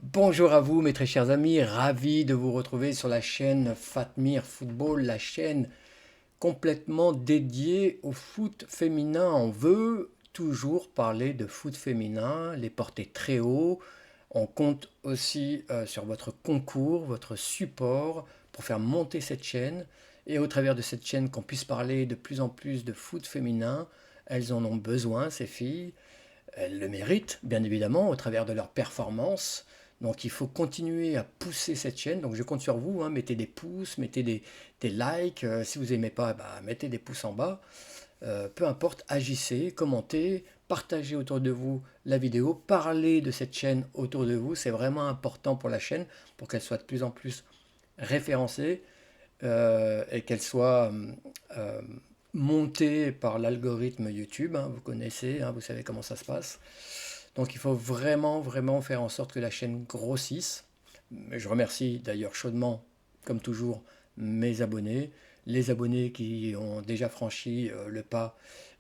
Bonjour à vous mes très chers amis, ravi de vous retrouver sur la chaîne Fatmir Football, la chaîne complètement dédiée au foot féminin. On veut toujours parler de foot féminin, les porter très haut. On compte aussi sur votre concours, votre support pour faire monter cette chaîne et au travers de cette chaîne qu'on puisse parler de plus en plus de foot féminin. Elles en ont besoin, ces filles. Elles le méritent, bien évidemment, au travers de leurs performances. Donc il faut continuer à pousser cette chaîne. Donc je compte sur vous, hein. Mettez des pouces, mettez des likes. Si vous n'aimez pas, bah, mettez des pouces en bas. Peu importe, agissez, commentez, partagez autour de vous la vidéo, parlez de cette chaîne autour de vous. C'est vraiment important pour la chaîne, pour qu'elle soit de plus en plus référencée et qu'elle soit euh, montée par l'algorithme YouTube, hein. Vous connaissez, hein, vous savez comment ça se passe. Donc il faut vraiment, vraiment faire en sorte que la chaîne grossisse. Je remercie d'ailleurs chaudement, comme toujours, mes abonnés, les abonnés qui ont déjà franchi le pas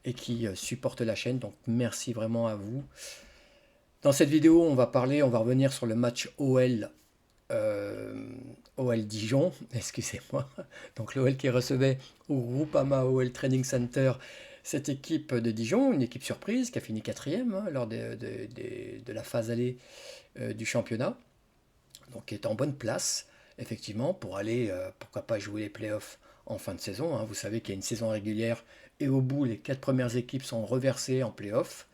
et qui supportent la chaîne. Donc merci vraiment à vous. Dans cette vidéo, on va revenir sur le match euh, OL Dijon, excusez-moi. Donc l'OL qui recevait au Groupama OL Training Center cette équipe de Dijon, une équipe surprise qui a fini quatrième, hein, lors de la phase allée du championnat, donc qui est en bonne place, effectivement, pour aller, pourquoi pas, jouer les playoffs en fin de saison, hein. Vous savez qu'il y a une saison régulière et au bout, les quatre premières équipes sont reversées en playoffs.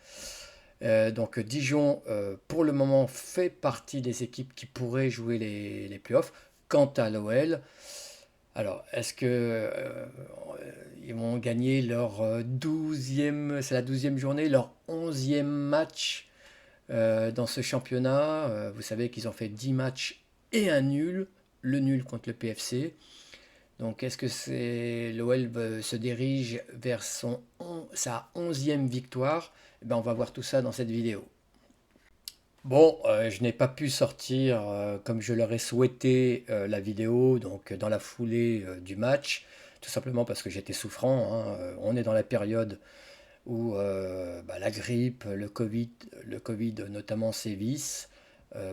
Donc Dijon, pour le moment, fait partie des équipes qui pourraient jouer les playoffs. Quant à l'OL, alors, est-ce que ils vont gagner leur 12e, c'est la 12e journée, leur 11e match dans ce championnat? Vous savez qu'ils ont fait 10 matchs et un nul, le nul contre le PFC. Donc, est-ce que c'est l'OL se dirige vers sa 11e victoire? Eh ben, on va voir tout ça dans cette vidéo. Bon, je n'ai pas pu sortir comme je l'aurais souhaité la vidéo, donc dans la foulée du match, tout simplement parce que j'étais souffrant, hein. On est dans la période où bah, la grippe, le Covid notamment sévissent.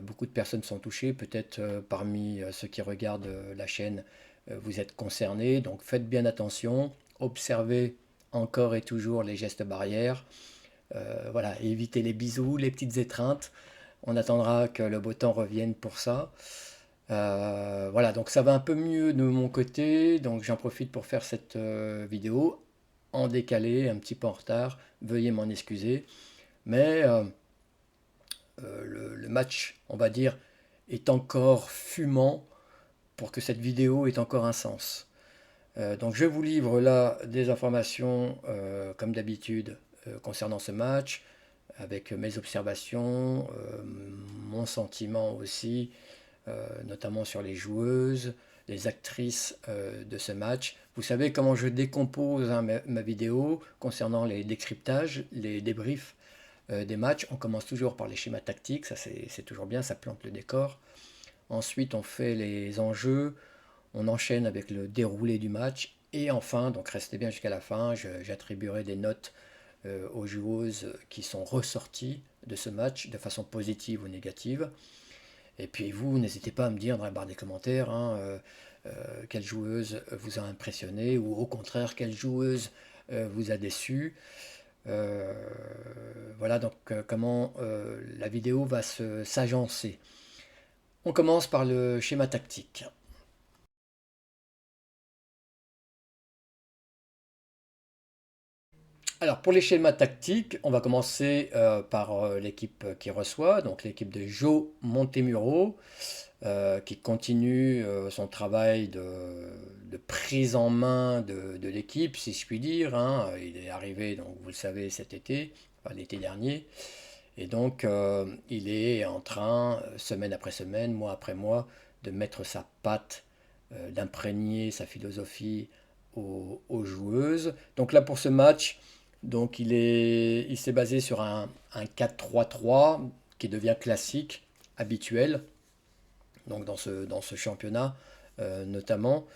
Beaucoup de personnes sont touchées, peut-être parmi ceux qui regardent la chaîne, vous êtes concernés, donc faites bien attention, observez encore et toujours les gestes barrières. Voilà, évitez les bisous, les petites étreintes. On attendra que le beau temps revienne pour ça. Voilà, donc ça va un peu mieux de mon côté, donc j'en profite pour faire cette vidéo en décalé, un petit peu en retard. Veuillez m'en excuser. Mais le match, on va dire, est encore fumant pour que cette vidéo ait encore un sens. Donc je vous livre là des informations, comme d'habitude, concernant ce match, avec mes observations, mon sentiment aussi, notamment sur les joueuses, les actrices de ce match. Vous savez comment je décompose, hein, ma vidéo concernant les décryptages, les débriefs des matchs. On commence toujours par les schémas tactiques, ça c'est toujours bien, ça plante le décor. Ensuite, on fait les enjeux, on enchaîne avec le déroulé du match. Et enfin, donc restez bien jusqu'à la fin, j'attribuerai des notes aux joueuses qui sont ressorties de ce match de façon positive ou négative. Et puis vous, n'hésitez pas à me dire dans la barre des commentaires, hein, quelle joueuse vous a impressionné ou au contraire quelle joueuse vous a déçu. Euh, voilà donc comment la vidéo va s'agencer. On commence par le schéma tactique. Alors pour les schémas tactiques, on va commencer par l'équipe qui reçoit, donc l'équipe de Joe Montemuro, qui continue son travail de prise en main de l'équipe, si je puis dire, hein. Il est arrivé, donc vous le savez, cet été, enfin, l'été dernier, et donc il est en train, semaine après semaine, mois après mois, de mettre sa patte, d'imprégner sa philosophie aux joueuses. Donc là pour ce match, donc il s'est basé sur un 4-3-3 qui devient classique, habituel, donc dans ce championnat notamment.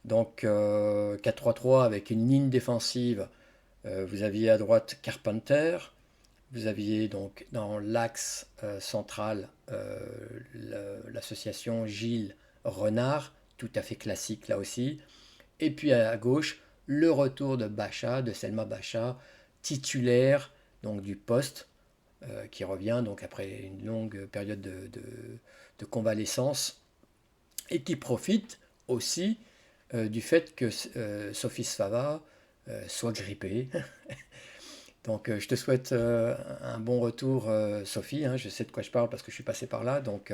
Donc 4-3-3 avec une ligne défensive. Vous aviez à droite Carpenter, Vous aviez donc dans l'axe central l'association Gilles Renard, tout à fait classique là aussi. Et puis à gauche, le retour de Bacha, de Selma Bacha, titulaire donc du poste, qui revient donc après une longue période de convalescence et qui profite aussi du fait que Sophie Svava soit grippée. Donc je te souhaite un bon retour Sophie, hein, je sais de quoi je parle parce que je suis passé par là, donc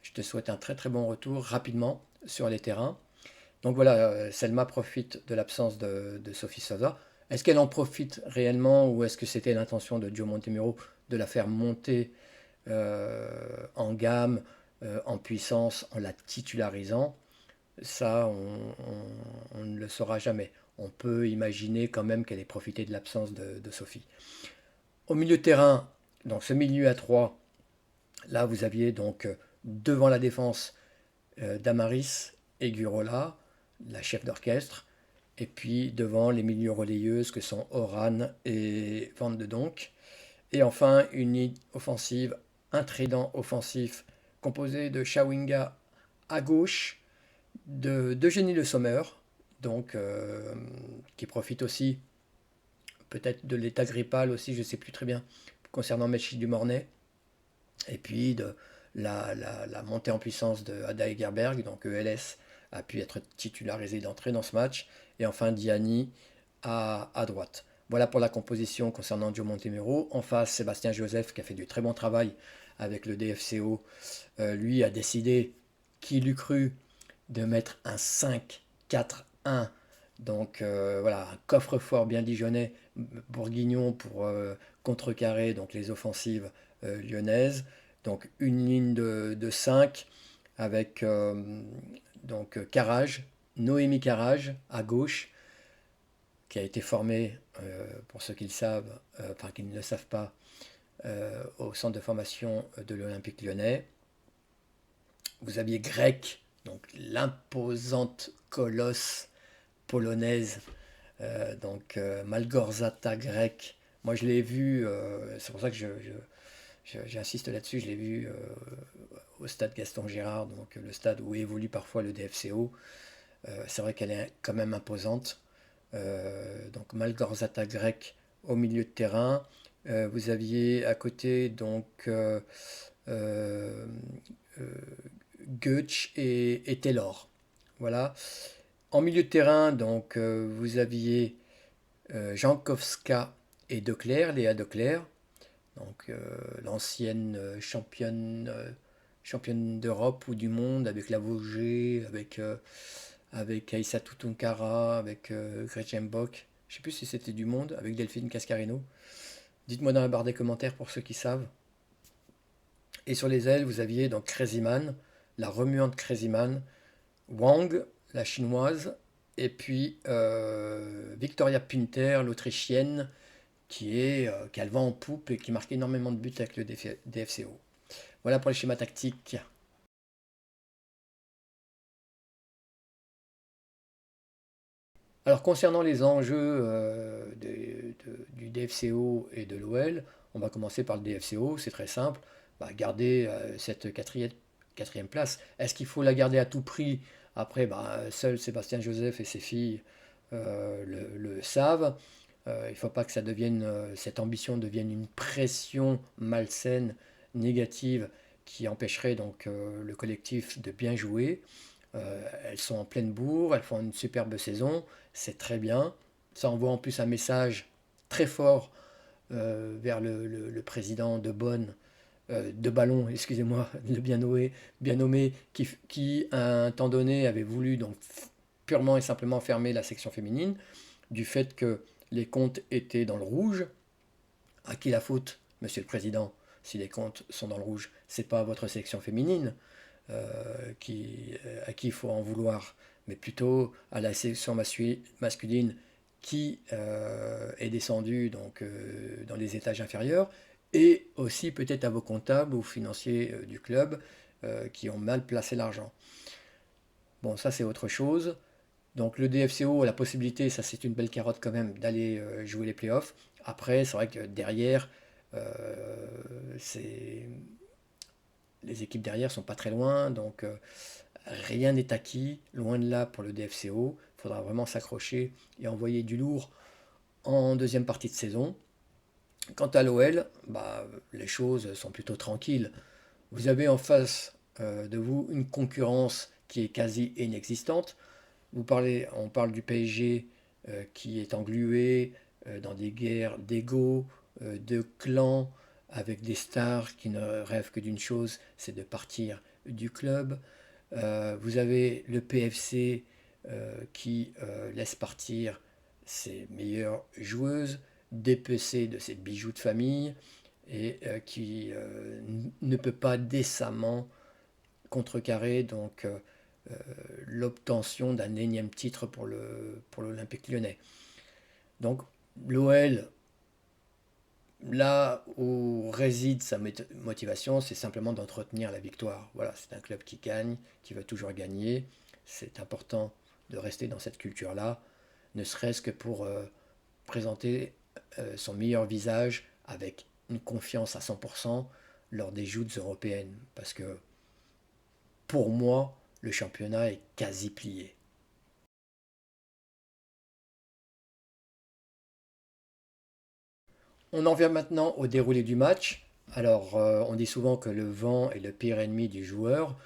je te souhaite un très très bon retour rapidement sur les terrains. Donc voilà, Selma profite de l'absence de Sophie Sosa. Est-ce qu'elle en profite réellement ou est-ce que c'était l'intention de Joe Montemuro de la faire monter en gamme, en puissance, en la titularisant? Ça, on ne le saura jamais. On peut imaginer quand même qu'elle ait profité de l'absence de Sophie. Au milieu de terrain, donc ce milieu à 3, là vous aviez donc devant la défense Damaris et Gurola, la chef d'orchestre, et puis devant les milieux relayeuses que sont Oran et Van de Donk. Et enfin une ligne offensive, un trident offensif composé de Chawinga à gauche, d'Eugénie Le Sommer, donc qui profite aussi peut-être de l'état grippal aussi, je ne sais plus très bien, concernant Mechi du Mornay, et puis de la montée en puissance de Ada Egerberg, donc ELS a pu être titularisé d'entrée dans ce match, et enfin Diani à droite. Voilà pour la composition concernant Joe Montemuro. En face, Sébastien Joseph qui a fait du très bon travail avec le DFCO, lui a décidé, qui l'eût cru, de mettre un 5-4-1. Donc voilà, un coffre-fort bien dijonnais, bourguignon pour contrecarrer donc, les offensives lyonnaises. Donc une ligne de 5 avec donc Carrage, Noémie Carrage à gauche, qui a été formée, pour ceux qui le savent, enfin qui ne le savent pas, au centre de formation de l'Olympique lyonnais. Vous aviez Grec, donc l'imposante colosse polonaise, donc Malgorzata Grek. Moi je l'ai vu, c'est pour ça que j'insiste là-dessus, je l'ai vu au stade Gaston Gérard, donc le stade où évolue parfois le DFCO. C'est vrai qu'elle est quand même imposante. Donc Malgorzata Grek au milieu de terrain. Vous aviez à côté donc euh, Goetsch et Taylor. Voilà. En milieu de terrain, donc vous aviez Jankowska et Declercq, Léa Declercq, donc l'ancienne championne d'Europe ou du monde avec la Vosgé, avec Aïssatou Tunkara, avec Gretchen Bock. Je ne sais plus si c'était du monde, avec Delphine Cascarino. Dites-moi dans la barre des commentaires pour ceux qui savent. Et sur les ailes, vous aviez donc Crazyman, la remuante Crazyman, Wang, la chinoise, et puis Victoria Pinter, l'autrichienne, qui a le vent en poupe et qui marque énormément de buts avec le DFCO. Voilà pour les schémas tactiques. Alors concernant les enjeux du DFCO et de l'OL, on va commencer par le DFCO, c'est très simple. Bah, garder cette quatrième place. Est-ce qu'il faut la garder à tout prix? Après, bah, seul Sébastien Joseph et ses filles le savent. Il ne faut pas que cette ambition devienne une pression malsaine, négative, qui empêcherait donc le collectif de bien jouer. Elles sont en pleine bourre, elles font une superbe saison, c'est très bien. Ça envoie en plus un message très fort vers le président de Bonn, de Ballon, excusez-moi, le bien nommé, qui à un temps donné avait voulu donc purement et simplement fermer la section féminine, du fait que les comptes étaient dans le rouge. À qui la faute, monsieur le président? Si les comptes sont dans le rouge, c'est pas votre section féminine à qui il faut en vouloir, mais plutôt à la sélection masculine qui est descendue donc, dans les étages inférieurs, et aussi peut-être à vos comptables ou financiers du club qui ont mal placé l'argent. Bon, ça c'est autre chose. Donc le DFCO a la possibilité, ça c'est une belle carotte quand même, d'aller jouer les playoffs. Après, c'est vrai que derrière, C'est les équipes derrière sont pas très loin, donc rien n'est acquis, loin de là pour le DFCO. Il faudra vraiment s'accrocher et envoyer du lourd en deuxième partie de saison. Quant à l'OL, bah, les choses sont plutôt tranquilles. Vous avez en face de vous une concurrence qui est quasi inexistante. On parle du PSG qui est englué dans des guerres d'ego, de clans, avec des stars qui ne rêvent que d'une chose, c'est de partir du club. Vous avez le PFC qui laisse partir ses meilleures joueuses, dépecé de ses bijoux de famille et qui ne peut pas décemment contrecarrer l'obtention d'un énième titre pour l'Olympique lyonnais. Donc l'OL, là où réside sa motivation, c'est simplement d'entretenir la victoire. Voilà, c'est un club qui gagne, qui veut toujours gagner. C'est important de rester dans cette culture-là, ne serait-ce que pour présenter son meilleur visage avec une confiance à 100% lors des joutes européennes. Parce que pour moi, le championnat est quasi plié. On en vient maintenant au déroulé du match. Alors, on dit souvent que le vent est le pire ennemi du joueur.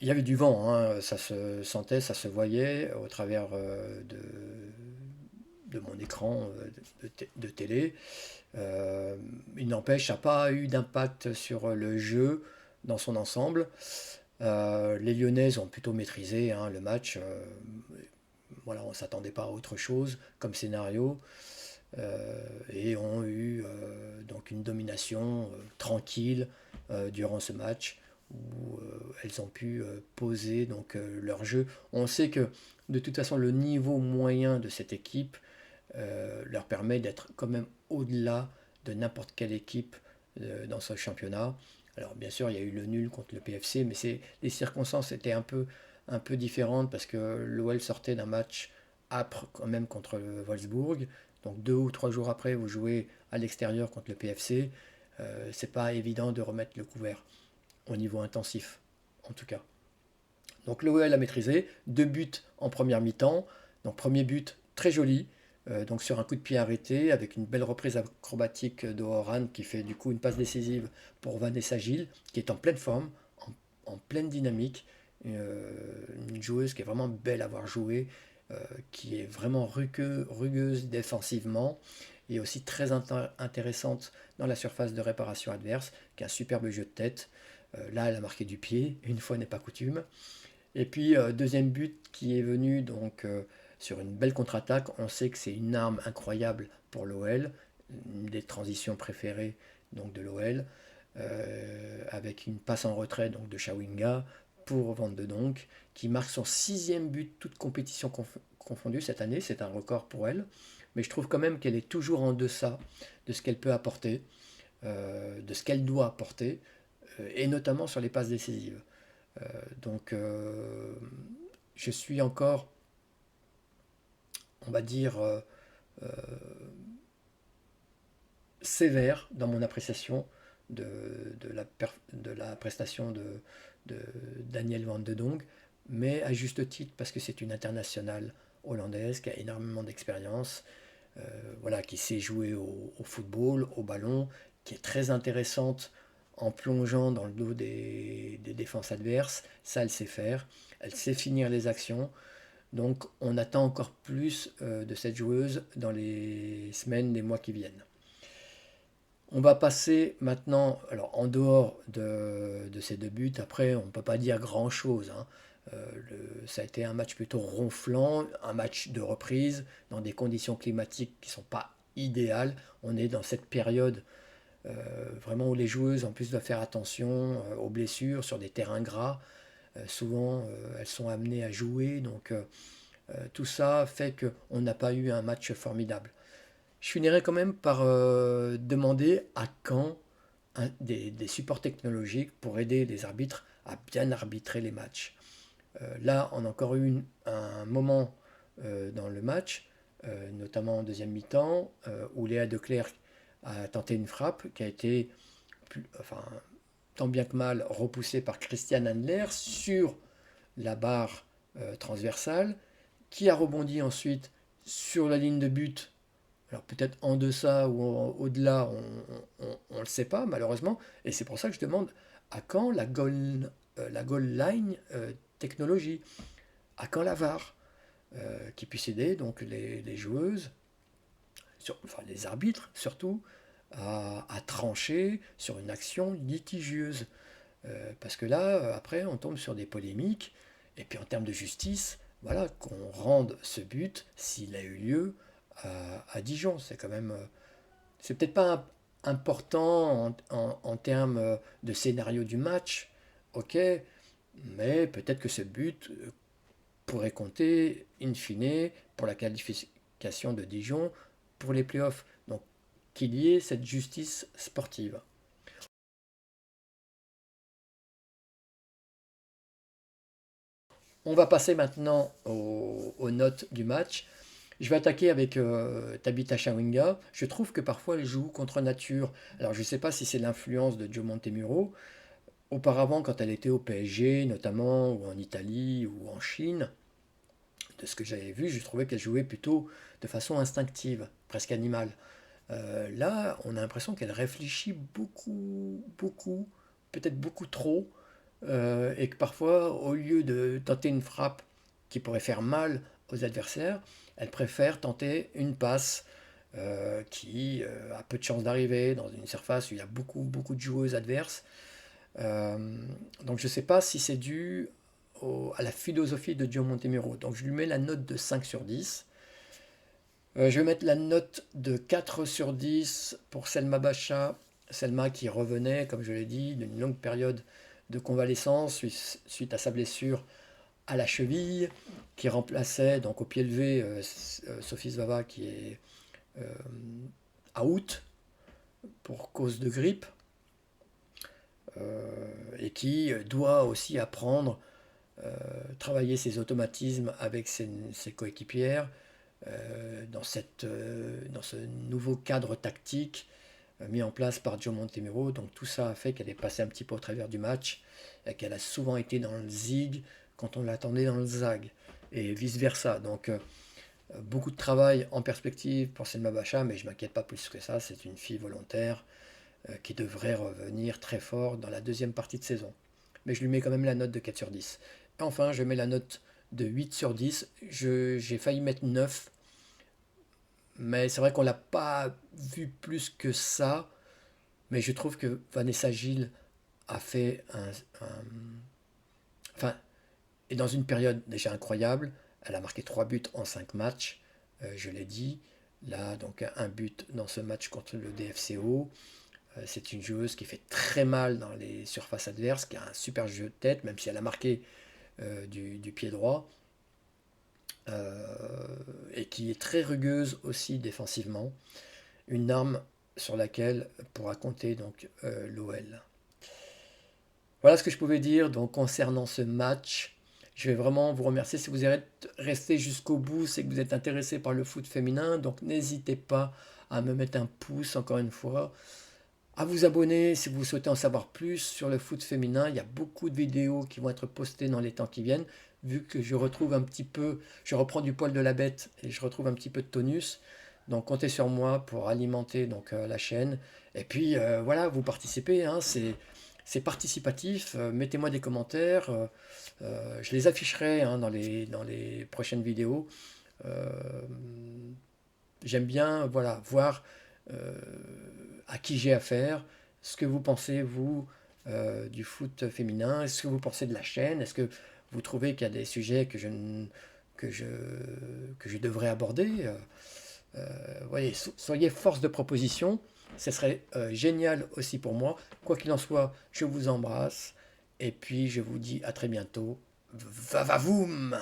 Il y avait du vent, hein, ça se sentait, ça se voyait au travers de mon écran de télé. Il n'empêche, ça n'a pas eu d'impact sur le jeu dans son ensemble. Les Lyonnaises ont plutôt maîtrisé hein, le match. Voilà, on ne s'attendait pas à autre chose comme scénario. Et ont eu donc une domination tranquille durant ce match où elles ont pu poser donc leur jeu. On sait que de toute façon le niveau moyen de cette équipe leur permet d'être quand même au-delà de n'importe quelle équipe dans ce championnat. Alors bien sûr il y a eu le nul contre le PFC, mais les circonstances étaient un peu différentes parce que l'OL sortait d'un match âpre quand même contre le Wolfsburg. Donc 2 ou 3 jours après, vous jouez à l'extérieur contre le PFC. C'est pas évident de remettre le couvert au niveau intensif, en tout cas. Donc l'OL a maîtrisé, 2 buts en première mi-temps. Donc premier but très joli, donc sur un coup de pied arrêté avec une belle reprise acrobatique de Horan qui fait du coup une passe décisive pour Vanessa Gilles qui est en pleine forme, en pleine dynamique, une joueuse qui est vraiment belle à voir jouer, qui est vraiment rugueuse défensivement et aussi très intéressante dans la surface de réparation adverse, qui a un superbe jeu de tête. Là, elle a marqué du pied, une fois n'est pas coutume. Et puis, deuxième but qui est venu donc sur une belle contre-attaque. On sait que c'est une arme incroyable pour l'OL, une des transitions préférées donc, de l'OL, avec une passe en retrait donc, de Chawinga pour Van de Donk, qui marque son 6e but, toute compétition confondue cette année. C'est un record pour elle. Mais je trouve quand même qu'elle est toujours en deçà de ce qu'elle peut apporter, de ce qu'elle doit apporter, et notamment sur les passes décisives. Donc je suis encore, on va dire, sévère dans mon appréciation de, de la prestation de Daniel Van de Donk, mais à juste titre parce que c'est une internationale hollandaise qui a énormément d'expérience, voilà, qui sait jouer au football, au ballon, qui est très intéressante en plongeant dans le dos des défenses adverses. Ça, elle sait faire. Elle sait finir les actions. Donc, on attend encore plus de cette joueuse dans les semaines, les mois qui viennent. On va passer maintenant, alors en dehors de ces 2 buts, après on ne peut pas dire grand-chose, hein. Ça a été un match plutôt ronflant, un match de reprise dans des conditions climatiques qui ne sont pas idéales. On est dans cette période vraiment où les joueuses en plus doivent faire attention aux blessures sur des terrains gras. Souvent elles sont amenées à jouer, donc tout ça fait qu'on n'a pas eu un match formidable. Je finirai quand même par demander à quand des supports technologiques pour aider les arbitres à bien arbitrer les matchs. Là, on a encore eu un moment dans le match, notamment en deuxième mi-temps, où Léa Declercq a tenté une frappe qui a été, enfin, tant bien que mal repoussée par Christian Handler sur la barre transversale, qui a rebondi ensuite sur la ligne de but. Alors peut-être en deçà ou au-delà, on ne le sait pas malheureusement. Et c'est pour ça que je demande à quand la goal line technologie, à quand la VAR, qui puisse aider donc les joueuses, enfin les arbitres surtout, à trancher sur une action litigieuse. Parce que là, après, on tombe sur des polémiques. Et puis en termes de justice, voilà, qu'on rende ce but, s'il a eu lieu, à Dijon. C'est quand même... c'est peut-être pas important en termes de scénario du match, ok, mais peut-être que ce but pourrait compter, in fine, pour la qualification de Dijon pour les playoffs. Donc qu'il y ait cette justice sportive. On va passer maintenant aux notes du match. Je vais attaquer avec Tabitha Chawinga. Je trouve que parfois elle joue contre nature. Alors je ne sais pas si c'est l'influence de Joe Montemuro. Auparavant, quand elle était au PSG, notamment, ou en Italie, ou en Chine, de ce que j'avais vu, je trouvais qu'elle jouait plutôt de façon instinctive, presque animale. Là, on a l'impression qu'elle réfléchit beaucoup, beaucoup, peut-être beaucoup trop, et que parfois, au lieu de tenter une frappe qui pourrait faire mal aux adversaires, elle préfère tenter une passe qui a peu de chances d'arriver dans une surface où il y a beaucoup, beaucoup de joueuses adverses. Donc je ne sais pas si c'est dû à la philosophie de Gio Montemuro. Donc je lui mets la note de 5 sur 10. Je vais mettre la note de 4 sur 10 pour Selma Bacha. Selma qui revenait, comme je l'ai dit, d'une longue période de convalescence suite à sa blessure à la cheville, qui remplaçait donc au pied levé Sophie Svava qui est out pour cause de grippe, et qui doit aussi apprendre, travailler ses automatismes avec ses coéquipières dans ce nouveau cadre tactique mis en place par Joe Montemuro. Donc tout ça a fait qu'elle est passée un petit peu au travers du match et qu'elle a souvent été dans le zig quand on l'attendait dans le zag et vice-versa. Donc beaucoup de travail en perspective pour Selma Bacha, mais je ne m'inquiète pas plus que ça. C'est une fille volontaire qui devrait revenir très fort dans la deuxième partie de saison. Mais je lui mets quand même la note de 4 sur 10. Et enfin, je mets la note de 8 sur 10. J'ai failli mettre 9, mais c'est vrai qu'on ne l'a pas vu plus que ça. Mais je trouve que Vanessa Gilles a fait enfin, est dans une période déjà incroyable. Elle a marqué 3 buts en 5 matchs, je l'ai dit. Là, donc un but dans ce match contre le DFCO. C'est une joueuse qui fait très mal dans les surfaces adverses, qui a un super jeu de tête, même si elle a marqué du pied droit. Et qui est très rugueuse aussi défensivement. Une arme sur laquelle pourra compter donc l'OL. Voilà ce que je pouvais dire donc concernant ce match. Je vais vraiment vous remercier si vous êtes resté jusqu'au bout, c'est que vous êtes intéressé par le foot féminin. Donc n'hésitez pas à me mettre un pouce encore une fois, à vous abonner si vous souhaitez en savoir plus sur le foot féminin. Il y a beaucoup de vidéos qui vont être postées dans les temps qui viennent, vu que je retrouve un petit peu, je reprends du poil de la bête et je retrouve un petit peu de tonus. Donc comptez sur moi pour alimenter donc la chaîne. Et puis voilà, vous participez, hein, c'est participatif. Mettez-moi des commentaires, je les afficherai hein, dans les prochaines vidéos. Euh, J'aime bien voilà, voir à qui j'ai affaire, ce que vous pensez, vous, du foot féminin, ce que vous pensez de la chaîne, est-ce que vous trouvez qu'il y a des sujets que je devrais aborder voyez, soyez force de proposition, ce serait génial aussi pour moi. Quoi qu'il en soit, je vous embrasse, et puis je vous dis à très bientôt. Va va voum!